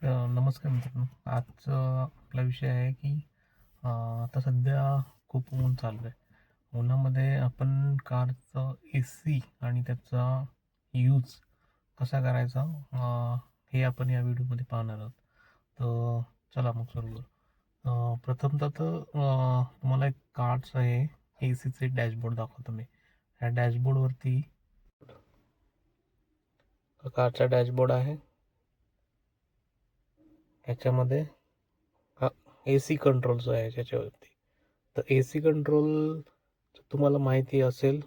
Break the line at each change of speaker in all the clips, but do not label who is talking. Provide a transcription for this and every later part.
नमस्कार मित्रांनो. आजचा आपला विषय आहे की आता सध्या खूप ऊन चालू आहे. उन्हामध्ये आपण कारचं AC आणि त्याचा यूज कसा करायचा हे आपण या व्हिडिओमध्ये पाहणार आहोत. तर चला मग सुरू करू. प्रथमतः तर तुम्हाला एक कारचं आहे ACचे डॅशबोर्ड दाखवतो मी. ह्या डॅशबोर्डवरती कारचा डॅशबोर्ड आहे. ह्याच्यामध्ये हा AC कंट्रोल जो आहे त्याच्यावरती. तर AC कंट्रोल तुम्हाला माहिती असेल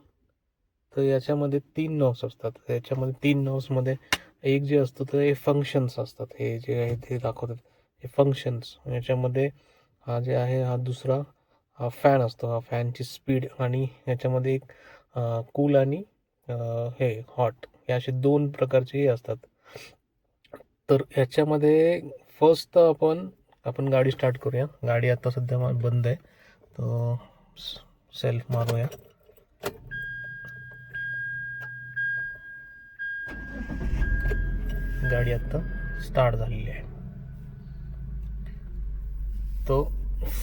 तर याच्यामध्ये 3 नॉब्स असतात. याच्यामध्ये 3 नॉब्समध्ये एक जे असतं तर हे फंक्शन्स असतात. हे जे आहे ते दाखवतात हे फंक्शन्स. याच्यामध्ये हा जे आहे हा दुसरा हा फॅन असतो. हा फॅनची स्पीड आणि याच्यामध्ये एक कूल आणि हे हॉट हे असे 2 प्रकारचे हे असतात. तर ह्याच्यामध्ये फर्स्ट आपण गाडी स्टार्ट करूया. गाडी आता सध्या बंद आहे. तर सेल्फ मारूया. गाडी आता स्टार्ट झालेली आहे. तो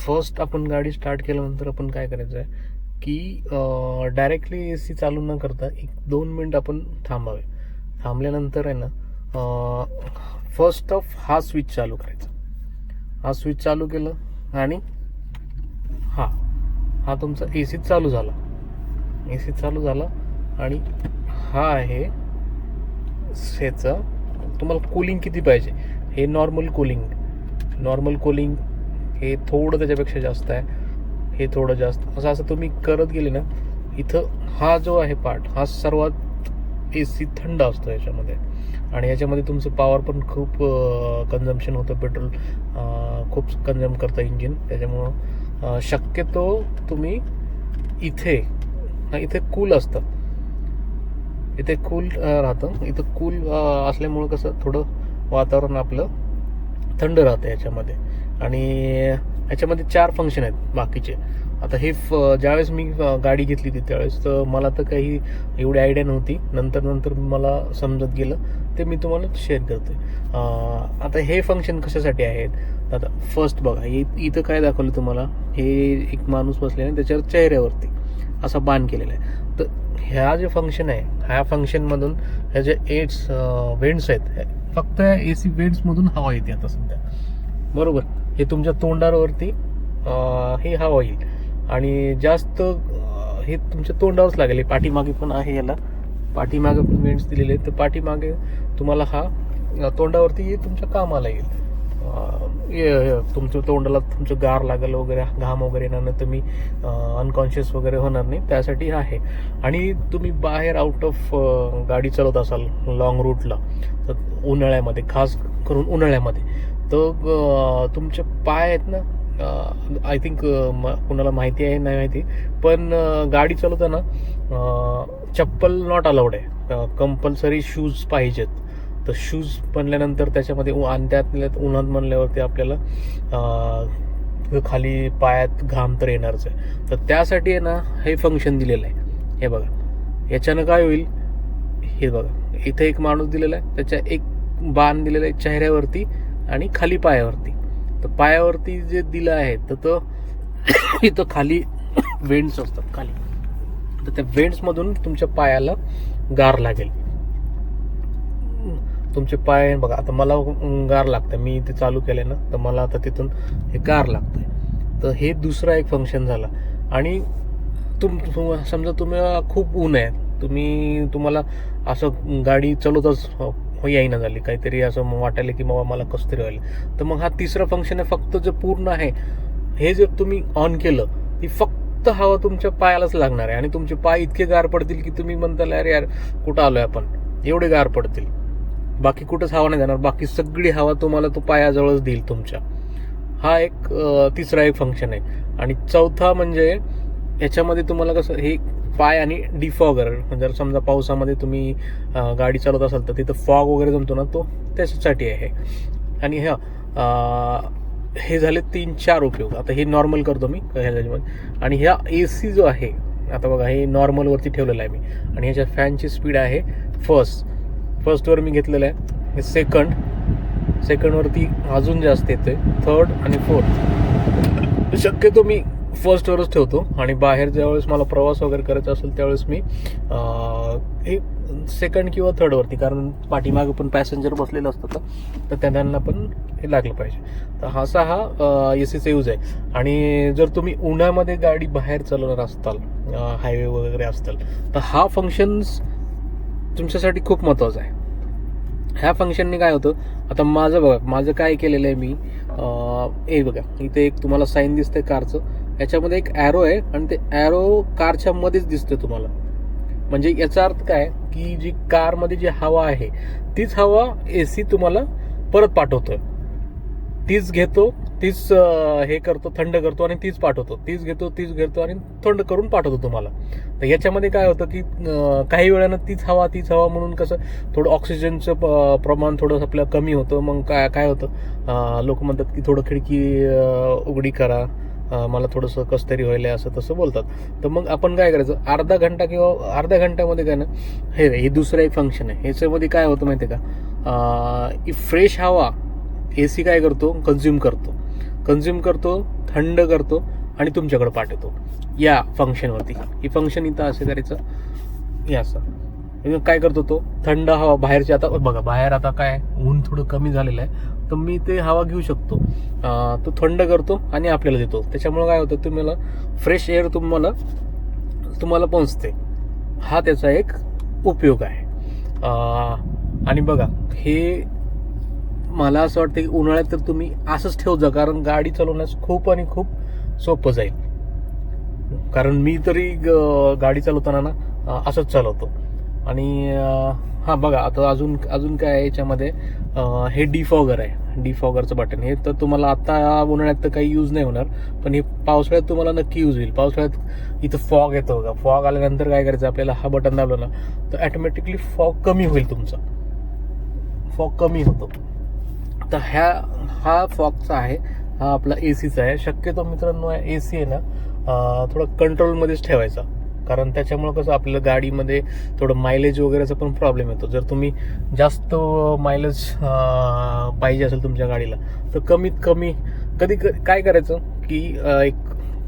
फर्स्ट आपण गाडी स्टार्ट केल्यानंतर आपण काय करायचं आहे की डायरेक्टली AC चालू न करता 1-2 मिनिट आपण थांबावे. थांबल्यानंतर आहे ना फर्स्ट ऑफ हा स्विच चालू करायचा. हा स्विच चालू केलं आणि हा तुमचा AC चालू झाला. AC चालू झाला आणि हा आहे ह्याचा तुम्हाला कूलिंग किती पाहिजे. हे नॉर्मल कूलिंग हे थोडं त्याच्यापेक्षा जास्त आहे. हे थोडं जास्त असं तुम्ही करत गेले ना इथं हा जो आहे पार्ट हा सर्वात AC थंड असतो याच्यामध्ये. आणि याच्यामध्ये तुमचं पॉवर पण खूप कन्झम्पशन होतं. पेट्रोल खूप कन्झ्युम करतं इंजिन. त्याच्यामुळं शक्यतो तुम्ही इथे कूल असतं. इथे कूल राहतं. इथं कूल असल्यामुळं कसं थोडं वातावरण आपलं थंड राहतं याच्यामध्ये. आणि याच्यामध्ये 4 फंक्शन आहेत बाकीचे. आता हे ज्यावेळेस मी गाडी घेतली होती त्यावेळेस तर मला तर काही एवढी आयडिया नव्हती. नंतर मला समजत गेलं ते मी तुम्हाला शेअर करते. आता हे फंक्शन कशासाठी आहेत. आता फर्स्ट बघा इथं काय दाखवलं तुम्हाला. हे एक माणूस बसलेला त्याच्यावर चेहऱ्यावरती असा बाण केलेला आहे. तर ह्या जे फंक्शन आहे ह्या फंक्शनमधून ह्या जे वेंट्स आहेत फक्त AC वेंट्समधून हवा येते आता सध्या. बरोबर. हे तुमच्या तोंडावरती हे हवा येईल आणि जास्त हे तुमच्या तोंडावरच लागेल. पाठीमागे पण आहे. याला पाठीमागे पण वेंट्स दिलेले आहेत. तर पाठीमागे तुम्हाला हा तोंडावरती तुमच्या कामाला येईल. तुमच्या तोंडाला तुमचं गार लागेल वगैरे घाम वगैरे येणार नाही. तुम्ही अनकॉन्शियस वगैरे होणार नाही. त्यासाठी आहे. आणि तुम्ही बाहेर आउट ऑफ गाडी चालवत असाल लॉंग रूटला तर उन्हाळ्यामध्ये खास करून उन्हाळ्यामध्ये तर तुमचे पाय आहेत ना आय थिंक कुणाला माहिती आहे नाही माहिती पण गाडी चालवताना चप्पल नॉट अलाउड आहे. कंपल्सरी शूज पाहिजेत. तर शूज बनल्यानंतर त्याच्यामध्ये आणि त्यात उन्हात म्हणल्यावरती आपल्याला खाली पायात घाम तर येणारच आहे. तर त्यासाठी आहे ना हे फंक्शन दिलेलं आहे. हे बघा याच्यानं काय होईल. हे बघा इथे एक माणूस दिलेला आहे. त्याच्या एक बाण दिलेला आहे चेहऱ्यावरती आणि खाली पायावरती. तर पायावरती जे दिलं आहे तर तो इथं खाली वेंट्स असतात खाली. तर त्या वेंट्समधून तुमच्या पायाला गार लागेल. तुमचे पाय बघा आता मला गार लागतं. मी इथे चालू केलंय ना तर मला आता तिथून हे गार लागतंय. तर हे दुसरा एक फंक्शन झाला. आणि समजा तुम्हाला खूप ऊन आहे. तुम्हाला असं गाडी चालवतच येईना झाली काहीतरी असं वाटायला की बाबा मला कसं तरी व्हायला. तर मग हा तिसरा फंक्शन आहे. फक्त जे पूर्ण आहे हे जर तुम्ही ऑन केलं ती फक्त हवा तुमच्या पायालाच लागणार आहे. आणि तुमचे पाय इतके गार पडतील की तुम्ही म्हणताल अरे यार कुठं आलोय आपण. एवढे गार पडतील. बाकी कुठंच हवा नाही जाणार. बाकी सगळी हवा तुम्हाला तो पायाजवळच देईल तुमच्या. हा एक तिसरा एक फंक्शन आहे. आणि चौथा म्हणजे याच्यामध्ये तुम्हाला कसं हे पाय आणि डिफॉगर जर समजा पावसामध्ये तुम्ही गाडी चालवत असाल तर तिथं फॉग वगैरे जमतो ना तो त्याच्यासाठी आहे. आणि हे झाले 3-4 उपयोग. आता हे नॉर्मल करतो मी ह्याच्यामध्ये. आणि ह्या AC जो आहे आता बघा हे नॉर्मलवरती ठेवलेलं आहे मी. आणि ह्याच्या फॅनची स्पीड आहे फर्स्टवर मी घेतलेलं आहे. हे सेकंड सेकंडवरती अजून जास्त येते, थर्ड आणि फोर्थ. शक्यतो मी फर्स्टवरच ठेवतो आणि बाहेर ज्यावेळेस मला प्रवास वगैरे करायचा असेल त्यावेळेस मी हे सेकंड किंवा थर्डवरती, कारण पाठीमागं पण पॅसेंजर बसलेलं असतं तर त्यांना पण हे लागलं पाहिजे. तर असा हा AC चा यूज आहे. आणि जर तुम्ही उन्हामध्ये गाडी बाहेर चालवणार असताल, हायवे वगैरे असताल, तर हा फंक्शन्स तुमच्यासाठी खूप महत्त्वाचा आहे. ह्या फंक्शनने काय होतं, आता माझं बघा, माझं काय केलेलं आहे मी, हे बघा इथे एक तुम्हाला साईन दिसतंय कारचं, याच्यामध्ये एक ॲरो आहे आणि ते ॲरो कारच्या मध्येच दिसतोय तुम्हाला. म्हणजे याचा अर्थ काय की जी कारमध्ये जी हवा आहे तीच हवा AC तुम्हाला परत पाठवतोय, तीच घेतो, तीच हे करतो, थंड करतो आणि तीच पाठवतो, तीच घेतो आणि थंड करून पाठवतो तुम्हाला. तर याच्यामध्ये काय होतं की काही वेळानं तीच हवा म्हणून कसं थोडं ऑक्सिजनचं प्रमाण थोडं आपलं कमी होतं. मग काय होतं, लोक म्हणतात की थोडं खिडकी उघडी करा, मला थोडंसं कसं तरी व्हायला, असं तसं बोलतात. तर मग आपण काय करायचं, अर्धा घंटा किंवा अर्ध्या घंट्यामध्ये काय ना, हे दुसरं एक फंक्शन आहे. ह्याच्यामध्ये काय होतं माहिती आहे का, फ्रेश हवा AC काय करतो, कंझ्युम करतो, थंड करतो आणि तुमच्याकडे पाठवतो या फंक्शनवरती. ही फंक्शन इथं असं करायचं, हे असं काय करतो तो, थंड हवा बाहेरची, आता बघा बाहेर आता काय ऊन थोडं कमी झालेलं आहे तर मी ते हवा घेऊ शकतो, तो थंड करतो आणि आपल्याला देतो. त्याच्यामुळे काय होतं, तुम्हाला फ्रेश एअर तुम्हाला पोहोचते. हा त्याचा एक उपयोग आहे. आणि बघा हे मला असं वाटतं की उन्हाळ्यात तर तुम्ही असंच ठेवत जा, कारण गाडी चालवण्यास खूप आणि खूप सोपं जाईल. कारण मी तरी गाडी चालवताना ना असंच चालवतो. आणि हां बघा, आता अजून काय आहे याच्यामध्ये, हे डिफॉगर आहे, डिफॉगरचं बटन. हे तर तुम्हाला आता उन्हाळ्यात तर काही यूज नाही होणार, पण हे पावसाळ्यात तुम्हाला नक्की यूज होईल. पावसाळ्यात इथं फॉग येतो बघा, फॉग आल्यानंतर काय करायचं, आपल्याला हा बटन दाबलं ना तर ॲटोमॅटिकली फॉग कमी होईल, तुमचा फॉग कमी होतो. तर हा फॉगचा आहे, हा आपला ACचा आहे. शक्यतो मित्रांनो AC आहे ना थोडं कंट्रोलमध्येच ठेवायचा, कारण त्याच्यामुळं कसं आपल्या गाडीमध्ये थोडं मायलेज वगैरेचा पण प्रॉब्लेम येतो. जर तुम्ही जास्त मायलेज पाहिजे असेल तुमच्या गाडीला तर कमीत कमी कधी काय करायचं की एक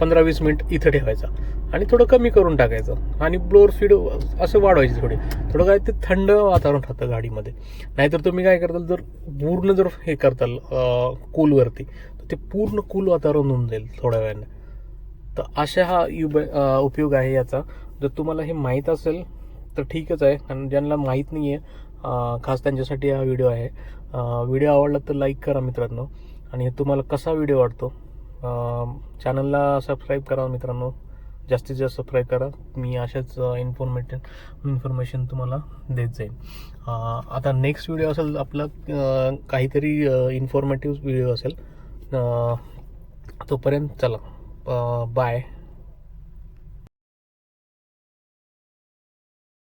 15-20 मिनिट इथं ठेवायचा आणि थोडं कमी करून टाकायचं आणि ब्लोअर स्पीड असं वाढवायची थोडं काय ते थंड वातावरण राहतं गाडीमध्ये. नाहीतर तुम्ही काय करताल, जर हे करताल कूलवरती तर ते पूर्ण कूल वातावरण होऊन जाईल थोड्या वेळाने. तर अशा हा उपयोग आहे याचा. जर तुम्हाला हे माहीत असेल तर ठीकच आहे, आणि ज्यांना माहीत नाही आहे खास त्यांच्यासाठी हा व्हिडिओ आहे. व्हिडिओ आवडला तर लाईक करा मित्रांनो, आणि तुम्हाला कसा व्हिडिओ वाटतो चॅनलला सबस्क्राईब करा मित्रांनो, जास्तीत जास्त सबस्क्राईब करा. मी अशाच इन्फॉर्मेशन तुम्हाला देत जाईन. आता नेक्स्ट व्हिडिओ असेल आपला काहीतरी इन्फॉर्मेटिव्ह व्हिडिओ असेल. तोपर्यंत चला, बाय.